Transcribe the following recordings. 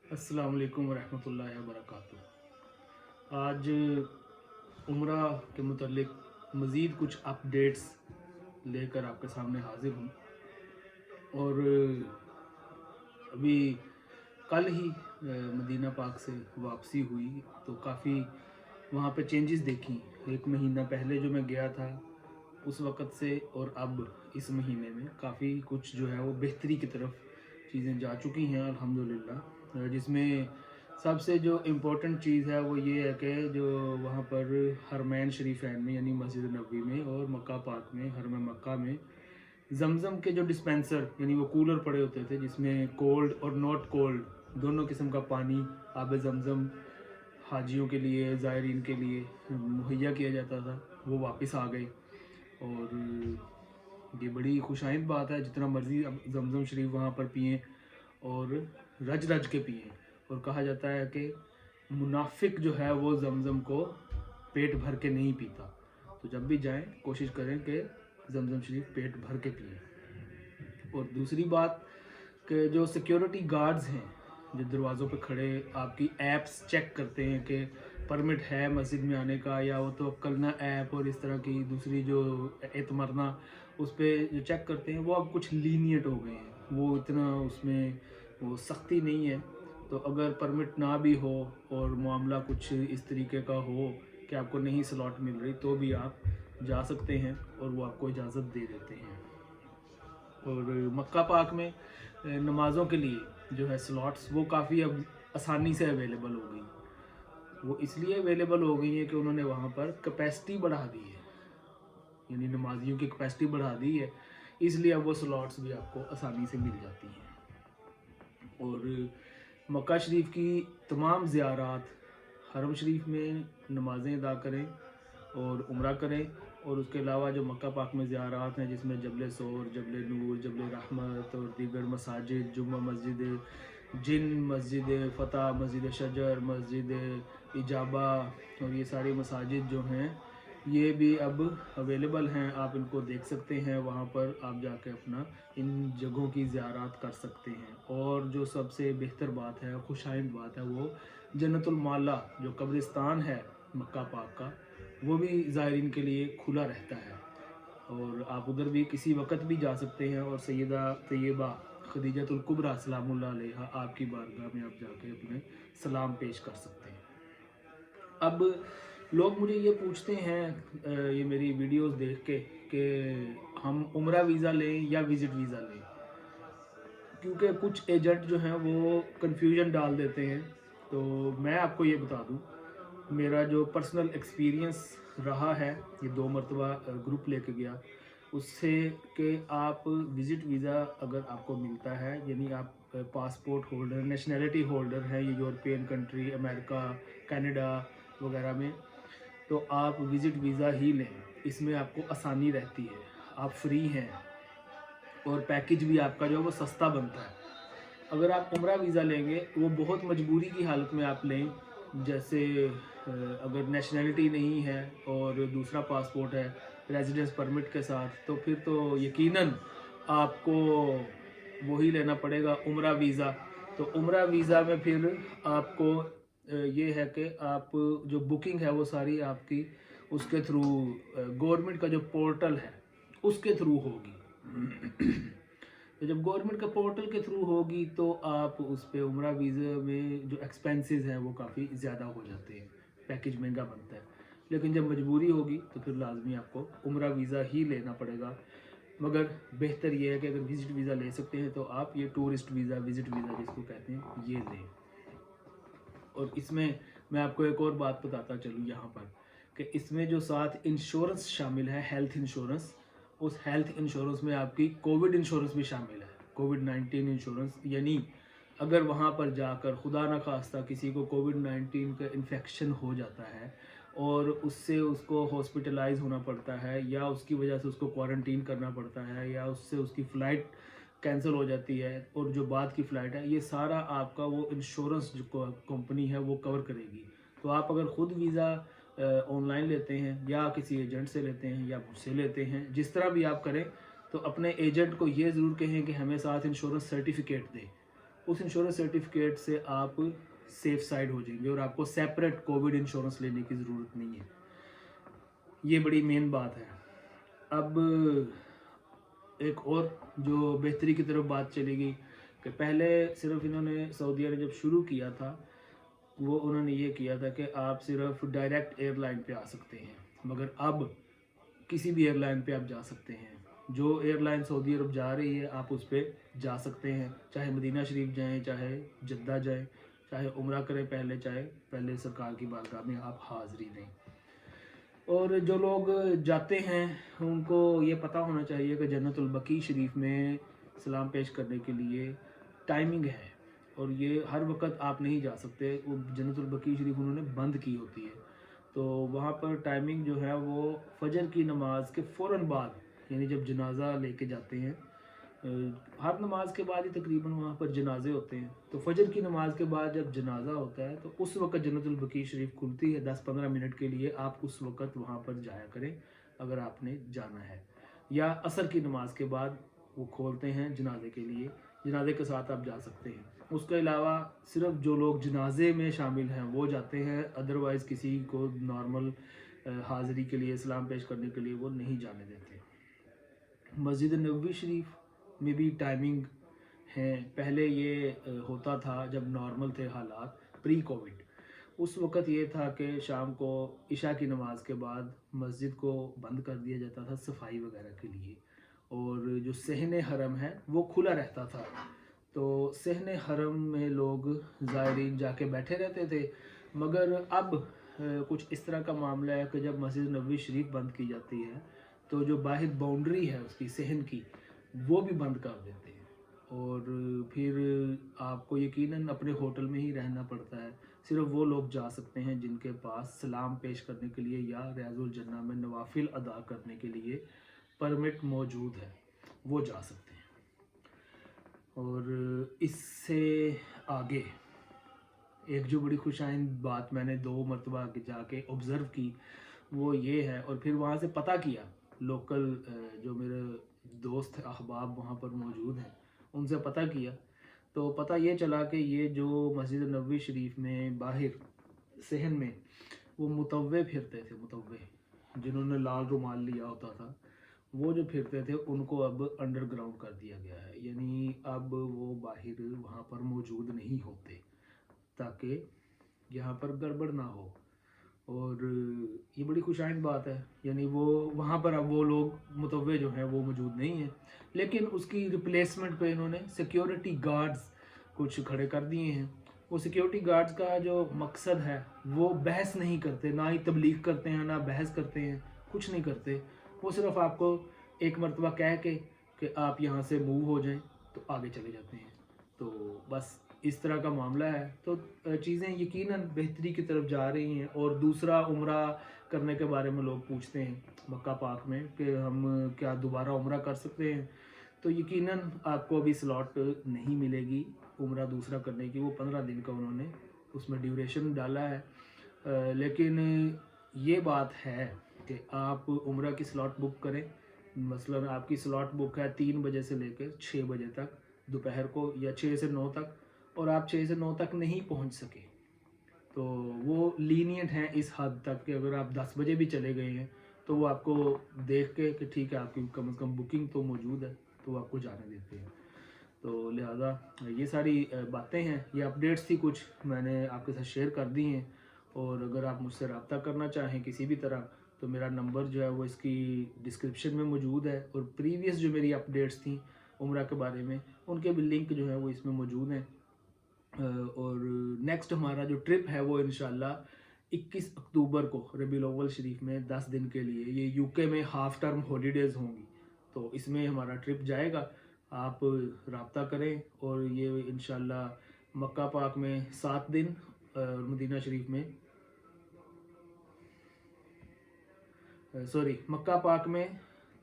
अस्सलाम वालेकुम वरहमतुल्लाहि वबरकातुहू। आज उम्रा के मुतल्लिक मज़ीद कुछ अपडेट्स लेकर आपके सामने हाज़िर हूँ। और अभी कल ही मदीना पाक से वापसी हुई तो काफ़ी वहाँ पे चेंजेस देखी। एक महीना पहले जो मैं गया था उस वक़्त से और अब इस महीने में काफ़ी कुछ जो है वो बेहतरी की तरफ चीज़ें जा चुकी हैं अल्हम्दुलिल्लाह। जिसमें सबसे जो इम्पोर्टेंट चीज़ है वो ये है कि जो वहाँ पर हरमैन शरीफैन में यानी मस्जिद नबवी में और मक्का पाक में हरम मक्का में ज़मज़म के जो डिस्पेंसर यानी वो कूलर पड़े होते थे जिसमें कोल्ड और नॉट कोल्ड दोनों किस्म का पानी आब ज़मज़म हाजियों के लिए ज़ायरीन के लिए मुहैया किया जाता था, वो वापस आ गए। और ये बड़ी खुशाइंद बात है, जितना मर्ज़ी अब ज़मज़म शरीफ वहाँ पर पिएँ और रज रज के पिएँ। और कहा जाता है कि मुनाफिक जो है वो ज़मज़म को पेट भर के नहीं पीता। तो जब भी जाएं कोशिश करें कि ज़मज़म शरीफ पेट भर के पिएँ। और दूसरी बात कि जो सिक्योरिटी गार्ड्स हैं जो दरवाज़ों पे खड़े आपकी ऐप्स चेक करते हैं कि परमिट है मस्जिद में आने का, या वो तो कलना ऐप और इस तरह की दूसरी जो एतमरना उस पर जो चेक करते हैं वो अब कुछ लीनियट हो गए हैं, वो इतना उसमें वो सख्ती नहीं है। तो अगर परमिट ना भी हो और मामला कुछ इस तरीके का हो कि आपको नहीं स्लॉट मिल रही तो भी आप जा सकते हैं और वो आपको इजाज़त दे देते हैं। और मक्का पाक में नमाज़ों के लिए जो है स्लॉट्स वो काफ़ी अब आसानी से अवेलेबल हो गई। वो इसलिए अवेलेबल हो गई है कि उन्होंने वहाँ पर कैपेसिटी बढ़ा दी है, यानी नमाजियों की कैपेसिटी बढ़ा दी है, इसलिए अब वो स्लॉट्स भी आपको आसानी से मिल जाती हैं। और मक्का शरीफ की तमाम ज़ियारात हरम शरीफ में नमाज़ें अदा करें और उम्रा करें। और उसके अलावा जो मक्का पाक में ज़ियारात हैं जिसमें जबल सौर, जबल नूर, जबल रहमत और दीगर मसाजिद, जुम्मा मस्जिद जिन, मस्जिद फ़तह, मस्जिद शजर, मस्जिद इजाबा और ये सारी मसाजिद जो हैं ये भी अब अवेलेबल हैं। आप इनको देख सकते हैं, वहाँ पर आप जाके अपना इन जगहों की ज़ियारत कर सकते हैं। और जो सबसे बेहतर बात है, खुशाइंद बात है, वो जन्नतुल माला जो कब्रिस्तान है मक्का पाक का वो भी ज़ायरीन के लिए खुला रहता है। और आप उधर भी किसी वक़्त भी जा सकते हैं और सैयदा तैयबा खदीजतुल कुबरा सलामुल्लाह अलैहा आपकी बारगाह में आप जाके अपने सलाम पेश कर सकते हैं। अब लोग मुझे ये पूछते हैं ये मेरी वीडियोस देख के कि हम उम्रा वीज़ा लें या विज़िट वीज़ा लें, क्योंकि कुछ एजेंट जो हैं वो कन्फ्यूजन डाल देते हैं। तो मैं आपको ये बता दूं, मेरा जो पर्सनल एक्सपीरियंस रहा है, ये 2 मरतबा ग्रुप लेके गया उससे, कि आप विज़िट वीज़ा अगर आपको मिलता है यानी आप पासपोर्ट होल्डर, नेशनैलिटी होल्डर हैं ये यूरोपियन कंट्री, अमेरिका, कनाडा वगैरह में, तो आप विज़िट वीज़ा ही लें। इसमें आपको आसानी रहती है, आप फ्री हैं और पैकेज भी आपका जो है वो सस्ता बनता है। अगर आप उम्रा वीज़ा लेंगे वो बहुत मजबूरी की हालत में आप लें, जैसे अगर नेशनैलिटी नहीं है और दूसरा पासपोर्ट है रेजिडेंस परमिट के साथ, तो फिर तो यकीनन आपको वही लेना पड़ेगा उम्रा वीज़ा। तो उम्रा वीज़ा में फिर आपको ये है कि आप जो बुकिंग है वो सारी आपकी उसके थ्रू गवर्नमेंट का जो पोर्टल है उसके थ्रू होगी। तो जब गवर्नमेंट का पोर्टल के थ्रू होगी तो आप उस पे उम्रा वीज़ा में जो एक्सपेंसेस हैं वो काफ़ी ज़्यादा हो जाते हैं, पैकेज महंगा बनता है। लेकिन जब मजबूरी होगी तो फिर लाजमी आपको उम्रा वीज़ा ही लेना पड़ेगा। मगर बेहतर ये है कि अगर विज़िट वीज़ा ले सकते हैं तो आप ये टूरिस्ट वीज़ा, विज़िट वीज़ा जिसको कहते हैं, ये लें। और इसमें मैं आपको एक और बात बताता चलूँ यहाँ पर कि इसमें जो साथ इंश्योरेंस शामिल है, हेल्थ इंश्योरेंस, उस हेल्थ इंश्योरेंस में आपकी कोविड इंश्योरेंस भी शामिल है, कोविड-19 इंश्योरेंस। यानी अगर वहाँ पर जाकर खुदा न खास्ता किसी को कोविड-19 का इन्फेक्शन हो जाता है और उससे उसको हॉस्पिटलाइज होना पड़ता है या उसकी वजह से उसको क्वारंटीन करना पड़ता है या उससे उसकी फ़्लाइट कैंसिल हो जाती है और जो बाद की फ़्लाइट है, ये सारा आपका वो इंश्योरेंस जो कंपनी है वो कवर करेगी। तो आप अगर ख़ुद वीज़ा ऑनलाइन लेते हैं या किसी एजेंट से लेते हैं या मुझसे लेते हैं, जिस तरह भी आप करें, तो अपने एजेंट को ये ज़रूर कहें कि हमें साथ इंश्योरेंस सर्टिफिकेट दें, उस इंश्योरेंस सर्टिफिकेट से आप सेफ साइड हो जाएंगे और आपको सेपरेट कोविड इंश्योरेंस लेने की ज़रूरत नहीं है। ये बड़ी मेन बात है। अब एक और जो बेहतरी की तरफ बात चली गई कि पहले सिर्फ इन्होंने सऊदीया ने जब शुरू किया था वो उन्होंने ये किया था कि आप सिर्फ डायरेक्ट एयरलाइन पे आ सकते हैं, मगर अब किसी भी एयरलाइन पे आप जा सकते हैं। जो एयरलाइन सऊदी अरब जा रही है आप उस पर जा सकते हैं, चाहे मदीना शरीफ जाएं, चाहे जद्दा जाएं, चाहे उम्रा करें पहले, चाहे पहले सरकार की बारगाह में आप हाज़री दें। और जो लोग जाते हैं उनको ये पता होना चाहिए कि जन्नतुल बकी शरीफ में सलाम पेश करने के लिए टाइमिंग है और ये हर वक्त आप नहीं जा सकते। वो जन्नतुल बकी शरीफ उन्होंने बंद की होती है, तो वहाँ पर टाइमिंग जो है वो फजर की नमाज के फ़ौरन बाद, यानी जब जनाजा लेके जाते हैं, हर नमाज के बाद ही तकरीबन वहाँ पर जनाजे होते हैं, तो फजर की नमाज के बाद जब जनाजा होता है तो उस वक्त जन्नतुल बकी शरीफ खुलती है 10-15 मिनट के लिए। आप उस वक्त वहाँ पर जाया करें अगर आपने जाना है, या असर की नमाज के बाद वो खोलते हैं जनाजे के लिए, जनाजे के साथ आप जा सकते हैं। उसके अलावा सिर्फ जो लोग जनाजे में शामिल हैं वो जाते हैं, अदरवाइज़ किसी को नॉर्मल हाज़री के लिए सलाम पेश करने के लिए वो नहीं जाने देते। मस्जिद नबवी शरीफ में भी टाइमिंग है। पहले ये होता था जब नॉर्मल थे हालात प्री कोविड, उस वक़्त ये था कि शाम को इशा की नमाज के बाद मस्जिद को बंद कर दिया जाता था सफाई वगैरह के लिए, और जो सहन हरम है वो खुला रहता था। तो सहन हरम में लोग ज़ायरीन जाके बैठे रहते थे, मगर अब कुछ इस तरह का मामला है कि जब मस्जिद नबवी शरीफ बंद की जाती है तो जो बाहर बाउंड्री है उसकी सहन की वो भी बंद कर देते हैं, और फिर आपको यकीनन अपने होटल में ही रहना पड़ता है। सिर्फ वो लोग जा सकते हैं जिनके पास सलाम पेश करने के लिए या रियाजुल जन्ना में नवाफिल अदा करने के लिए परमिट मौजूद है, वो जा सकते हैं। और इससे आगे एक जो बड़ी खुशाइंद बात मैंने 2 मरतबा जाके ऑब्ज़र्व की वो ये है, और फिर वहाँ से पता किया, लोकल जो मेरे दोस्त अहबाब वहाँ पर मौजूद हैं उनसे पता किया, तो पता ये चला कि ये जो मस्जिद नबवी शरीफ में बाहर सहन में वो मुतव्वे फिरते थे, मुतव्वे जिन्होंने लाल रुमाल लिया होता था, वो जो फिरते थे उनको अब अंडरग्राउंड कर दिया गया है, यानी अब वो बाहर वहाँ पर मौजूद नहीं होते ताकि यहाँ पर गड़बड़ ना हो। और ये बड़ी खुशाइंद बात है, यानी वो वहाँ पर अब वो लोग मुतव्वे जो हैं वो मौजूद नहीं हैं, लेकिन उसकी रिप्लेसमेंट पे इन्होंने सिक्योरिटी गार्ड्स कुछ खड़े कर दिए हैं। वो सिक्योरिटी गार्ड्स का जो मकसद है वो बहस नहीं करते, ना ही तबलीग करते हैं, ना बहस करते हैं, कुछ नहीं करते। वो सिर्फ आपको एक मरतबा कह के कि आप यहाँ से मूव हो जाएं तो आगे चले जाते हैं। तो बस इस तरह का मामला है। तो चीज़ें यकीनन बेहतरी की तरफ जा रही हैं। और दूसरा, उम्रा करने के बारे में लोग पूछते हैं मक्का पाक में कि हम क्या दोबारा उम्रा कर सकते हैं, तो यकीनन आपको अभी स्लॉट नहीं मिलेगी उम्रा दूसरा करने की। वो 15 दिन का उन्होंने उसमें ड्यूरेशन डाला है, लेकिन ये बात है कि आप उम्रा की स्लॉट बुक करें। मसलन आपकी स्लॉट बुक है 3 बजे से लेकर 6 बजे तक दोपहर को, या 6 से 9 तक, और आप 6 से 9 तक नहीं पहुंच सके तो वो लीनियंट हैं इस हद तक कि अगर आप 10 बजे भी चले गए हैं तो वो आपको देख के कि ठीक है आपकी कम से कम बुकिंग तो मौजूद है तो वो आपको जाने देते हैं। तो लिहाजा ये सारी बातें हैं, ये अपडेट्स थी कुछ मैंने आपके साथ शेयर कर दी हैं। और अगर आप मुझसे रब्ता करना चाहें किसी भी तरह तो मेरा नंबर जो है वो इसकी डिस्क्रिप्शन में मौजूद है, और प्रीवियस जो मेरी अपडेट्स थी उम्रा के बारे में उनके भी लिंक जो है वो इसमें मौजूद हैं। और नेक्स्ट हमारा जो ट्रिप है वो इंशाल्लाह 21 अक्टूबर को रबीउल अव्वल शरीफ में 10 दिन के लिए, ये यूके में हाफ़ टर्म हॉलीडेज़ होंगी, तो इसमें हमारा ट्रिप जाएगा। आप रब्ता करें। और ये इंशाल्लाह मक्का पाक में 7 दिन और मदीना शरीफ में मक्का पाक में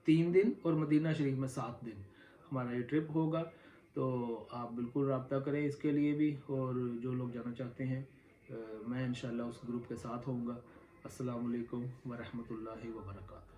3 दिन और मदीना शरीफ में 7 दिन हमारा ये ट्रिप होगा। तो आप बिल्कुल रब्ता करें इसके लिए भी, और जो लोग जाना चाहते हैं मैं इंशाल्लाह उस ग्रुप के साथ होऊंगा। अस्सलाम वालेकुम व रहमतुल्लाहि व बरकातहू।